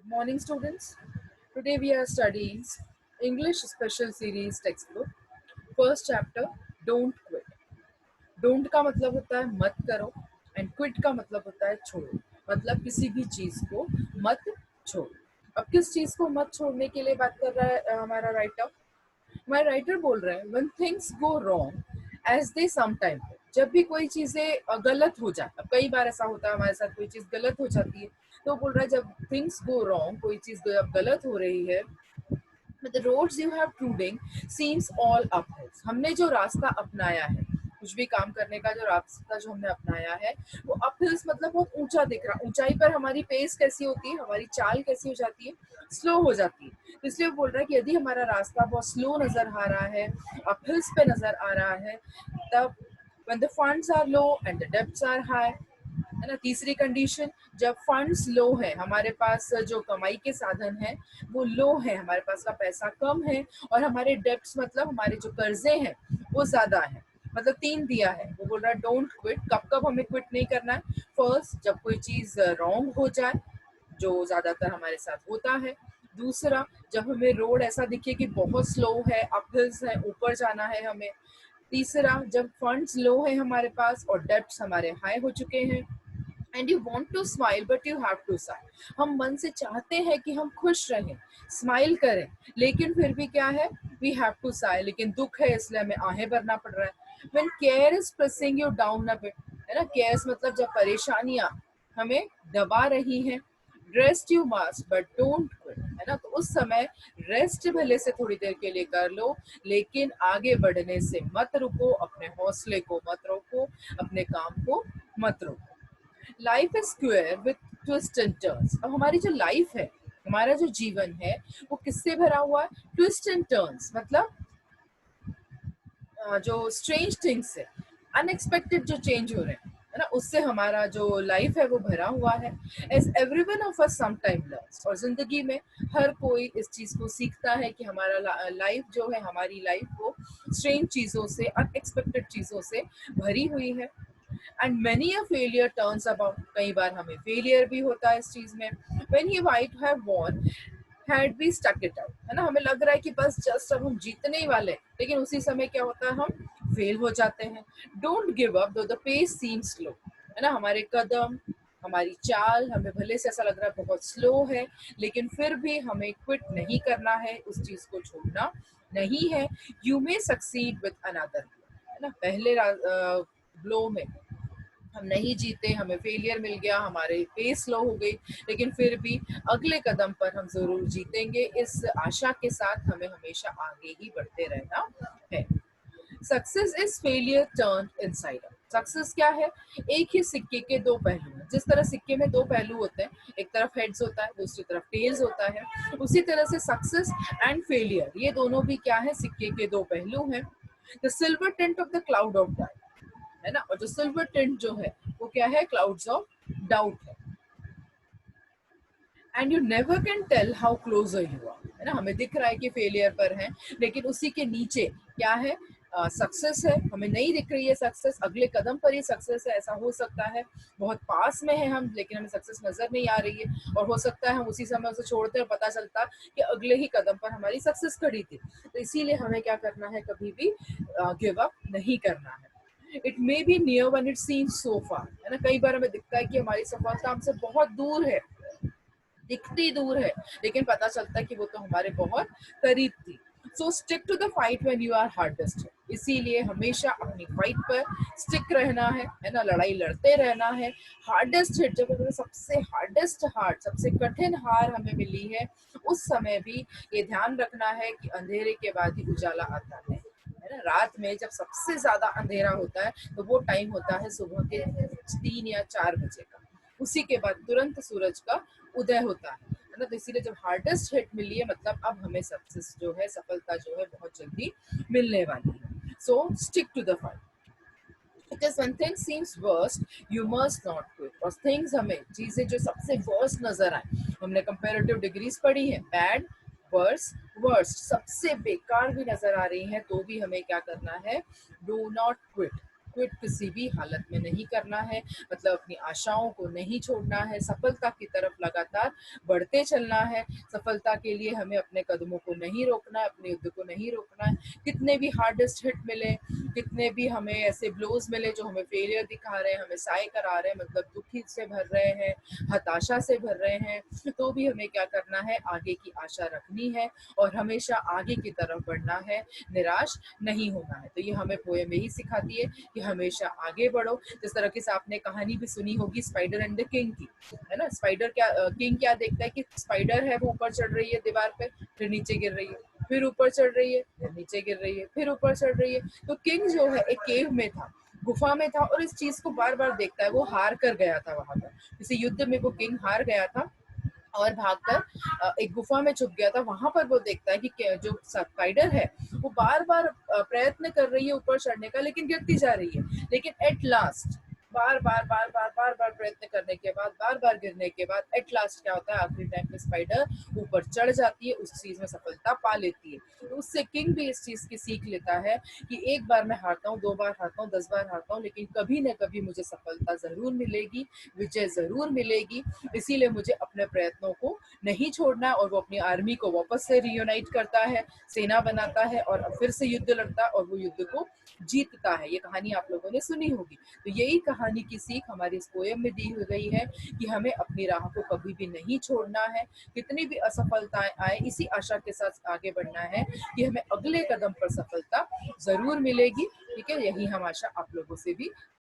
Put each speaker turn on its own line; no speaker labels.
Good morning, students. Today we are studying English Special Series textbook. First chapter, Don't Quit. Don't का मतलब होता है मत करो एंड क्विट का मतलब होता है छोड़ो, मतलब किसी भी चीज को मत छोड़ो. अब किस चीज को मत छोड़ने के लिए बात कर रहा है हमारा राइटर. हमारे राइटर बोल रहे हैं when things go wrong as they sometimes do. जब भी कोई चीजें गलत हो जाए, अब कई बार ऐसा होता है हमारे साथ, कोई चीज गलत हो जाती है, तो बोल रहा है जब थिंग्स गो रॉन्ग, कोई चीज जब गलत हो रही है, the roads you have trudging seems all uphills. हमने जो रास्ता अपनाया है, कुछ भी काम करने का जो रास्ता जो हमने अपनाया है वो अपहिल्स मतलब बहुत ऊंचा दिख रहा. ऊंचाई पर हमारी पेस कैसी होती है, हमारी चाल कैसी हो जाती है, स्लो हो जाती है. तो इसलिए बोल रहा है कि यदि हमारा रास्ता बहुत स्लो नजर आ रहा है, अपहिल्स पे नजर आ रहा है, तब when the funds are low and the debts are high, है ना. तीसरी कंडीशन, जब फंड्स लो है, हमारे पास जो कमाई के साधन है वो लो है, हमारे पास का पैसा कम है, और हमारे डेब्ट्स मतलब हमारे जो कर्जे हैं वो ज्यादा है. मतलब तीन दिया है. वो बोल रहा है डोंट क्विट. कब कब हमें क्विट नहीं करना है? फर्स्ट, जब कोई चीज रॉन्ग हो जाए, जो ज्यादातर हमारे साथ होता है. दूसरा, जब हमें रोड ऐसा दिखे कि बहुत स्लो है, अपहिल्स है, ऊपर जाना है हमें. तीसरा, जब फंड्स लो है हमारे पास और डेब्ट्स हमारे हाई हो चुके हैं. And you want to smile but you have to smile. हम मन से चाहते हैं कि हम खुश रहें, स्माइल करें, लेकिन फिर भी क्या है, वी हैव टू साइल. लेकिन दुख है इसलिए हमें आहें भरना पड़ रहा है. When care is pressing you down a bit, है ना. केयर्स मतलब जब परेशानियां हमें दबा रही हैं. Rest you must but don't quit, है ना. तो उस समय रेस्ट भले से थोड़ी देर के लिए कर लो, लेकिन आगे बढ़ने से मत रुको, अपने हौसले को मत रोको, अपने काम को मत रोको. Life is square with twist and turns. अब हमारी जो लाइफ है, हमारा जो जीवन है, वो किससे भरा हुआ है? ट्विस्ट एंड टर्न्स मतलब जो स्ट्रेंज थिंग्स है, अनएक्सपेक्टेड जो चेंज हो रहे हैं, है ना, उससे हमारा जो लाइफ है वो भरा हुआ है. As every one of us sometime learns. और जिंदगी में हर कोई इस चीज को सीखता है कि हमारा लाइफ जो है, हमारी लाइफ वो स्ट्रेंज चीजों से, अनएक्सपेक्टेड चीजों से भरी हुई है. And many a failure turns about. कई बार हमें फेलियर भी होता है इस चीज में. When he white have won had be stuck it out, है ना. हमें लग रहा है कि बस जस्ट अब हम जीतने ही वाले, लेकिन उसी समय क्या होता है, हम फेल हो जाते हैं. डोंट गिव अप दो द पेस सीम्स स्लो, है ना. हमारे कदम, हमारी चाल, हमें भले से ऐसा लग रहा है बहुत स्लो है, लेकिन फिर भी हमें क्विट नहीं करना है, उस चीज को छोड़ना नहीं है. You may succeed with another, है ना. पहले ब्लो में हम नहीं जीते, हमें फेलियर मिल गया, हमारे पेस स्लो हो गई, लेकिन फिर भी अगले कदम पर हम जरूर जीतेंगे. इस आशा के साथ हमें हमेशा आगे ही बढ़ते रहना है. Success is failure turn inside out. Success क्या है? एक ही सिक्के के दो पहलू हैं. जिस तरह सिक्के में दो पहलू होते हैं, एक तरफ हेड्स होता है, दूसरी तरफ टेल्स होता है, उसी तरह से सक्सेस एंड फेलियर, ये दोनों भी क्या है, सिक्के के दो पहलू हैं. The silver tint of the cloud of doubt, है ना. और जो सिल्वर टिंट जो है वो क्या है? क्लाउड्स ऑफ डाउट है. And you never can tell how closer you are, है ना. हमें दिख रहा है कि फेलियर पर है, लेकिन उसी के नीचे क्या है? सक्सेस है. हमें नहीं दिख रही है सक्सेस, अगले कदम पर ही सक्सेस है. ऐसा हो सकता है बहुत पास में है हम, लेकिन हमें सक्सेस नजर नहीं आ रही है, और हो सकता है हम उसी समय उसे छोड़ते हैं, पता चलता कि अगले ही कदम पर हमारी सक्सेस खड़ी थी. तो इसीलिए हमें क्या करना है, कभी भी गिव अप नहीं करना है. It may be near one it seems so far, है ना. कई बार हमें दिखता है कि हमारी सफलता हमसे बहुत दूर है, दिखती दूर है, लेकिन पता चलता है कि वो तो हमारे बहुत करीब थी. So stick to the fight when you are hardest. इसीलिए हमेशा अपनी फाइट पर स्टिक रहना है ना. लड़ाई लड़ते रहना है. हार्डेस्ट हिट, जब हमें सबसे हार्डेस्ट हार, सबसे कठिन हार हमें मिली है, उस समय भी ये ध्यान रखना है कि अंधेरे के बाद ही उजाला आता है ना. रात में जब सबसे ज्यादा अंधेरा होता है, तो वो टाइम होता है सुबह के 3 या 4 बजे का. उसी के बाद तुरंत सूरज का उदय होता है ना. तो इसीलिए जब हार्डेस्ट हिट मिली है, मतलब अब हमें सक्सेस जो है, सफलता जो है, बहुत जल्दी मिलने वाली है. So stick to the fight. Because when things seems worst, you must not quit. और things, हमें चीजें जो सबसे worst नजर आए, हमने comparative degrees पढ़ी है, bad, worse, worst, सबसे बेकार भी नजर आ रही हैं, तो भी हमें क्या करना है? Do not quit. क्विट किसी भी हालत में नहीं करना है, मतलब अपनी आशाओं को नहीं छोड़ना है, सफलता की तरफ लगातार लगातार बढ़ते चलना है। सफलता के लिए हमें अपने कदमों को नहीं रोकना है, अपने युद्ध को नहीं रोकना है। कितने भी हार्डेस्ट हिट मिले, कितने भी हमें ऐसे ब्लोज मिले जो हमें फेलियर दिखा रहे हैं, हमें साय करा रहे हैं, मतलब दुखी से भर रहे हैं, हताशा से भर रहे हैं, तो भी हमें क्या करना है, आगे की आशा रखनी है और हमेशा आगे की तरफ बढ़ना है, निराश नहीं होना है। तो ये हमें पोएम यही सिखाती है कि हमेशा आगे बढ़ो। जिस तरह की से आपने कहानी भी सुनी होगी स्पाइडर एंड द किंग की, है ना। स्पाइडर क्या, किंग क्या देखता है कि स्पाइडर है, वो ऊपर चढ़ रही है दीवार पे, फिर नीचे गिर रही है, फिर ऊपर चढ़ रही है, फिर नीचे गिर रही है, फिर ऊपर चढ़ रही है। तो किंग जो है एक केव में था, गुफा में था, और इस चीज को बार बार देखता है। वो हार कर गया था वहां पर, किसी युद्ध में वो किंग हार गया था और भागकर एक गुफा में छुप गया था। वहां पर वो देखता है कि जो स्पाइडर है वो बार बार प्रयत्न कर रही है ऊपर चढ़ने का, लेकिन गिरती जा रही है। लेकिन एट लास्ट बार बार प्रयत्न करने के बाद, बार बार गिरने के बाद, एट लास्ट क्या होता है, आखिरी टाइम पे स्पाइडर ऊपर चढ़ जाती है, उस चीज में सफलता पा लेती है। तो उससे किंग भी इस चीज की सीख लेता है कि एक बार मैं हारता हूँ, 2 बार हारता हूँ, 10 बार हारता हूँ, लेकिन कभी न कभी मुझे सफलता जरूर मिलेगी, विजय जरूर मिलेगी। इसीलिए मुझे अपने प्रयत्नों को नहीं छोड़ना है। और वो अपनी आर्मी को वापस से रियूनाइट करता है, सेना बनाता है और फिर से युद्ध लड़ता है और वो युद्ध को जीतता है। ये कहानी आप लोगों ने सुनी होगी। तो यही कहानी की सीख हमारी इस पोएम में दी गई है कि हमें अपनी राह को कभी भी नहीं छोड़ना है, कितनी भी असफलताएं आए इसी आशा के साथ आगे बढ़ना है कि हमें अगले कदम पर सफलता जरूर मिलेगी। ठीक है, यही हम आशा आप लोगों से भी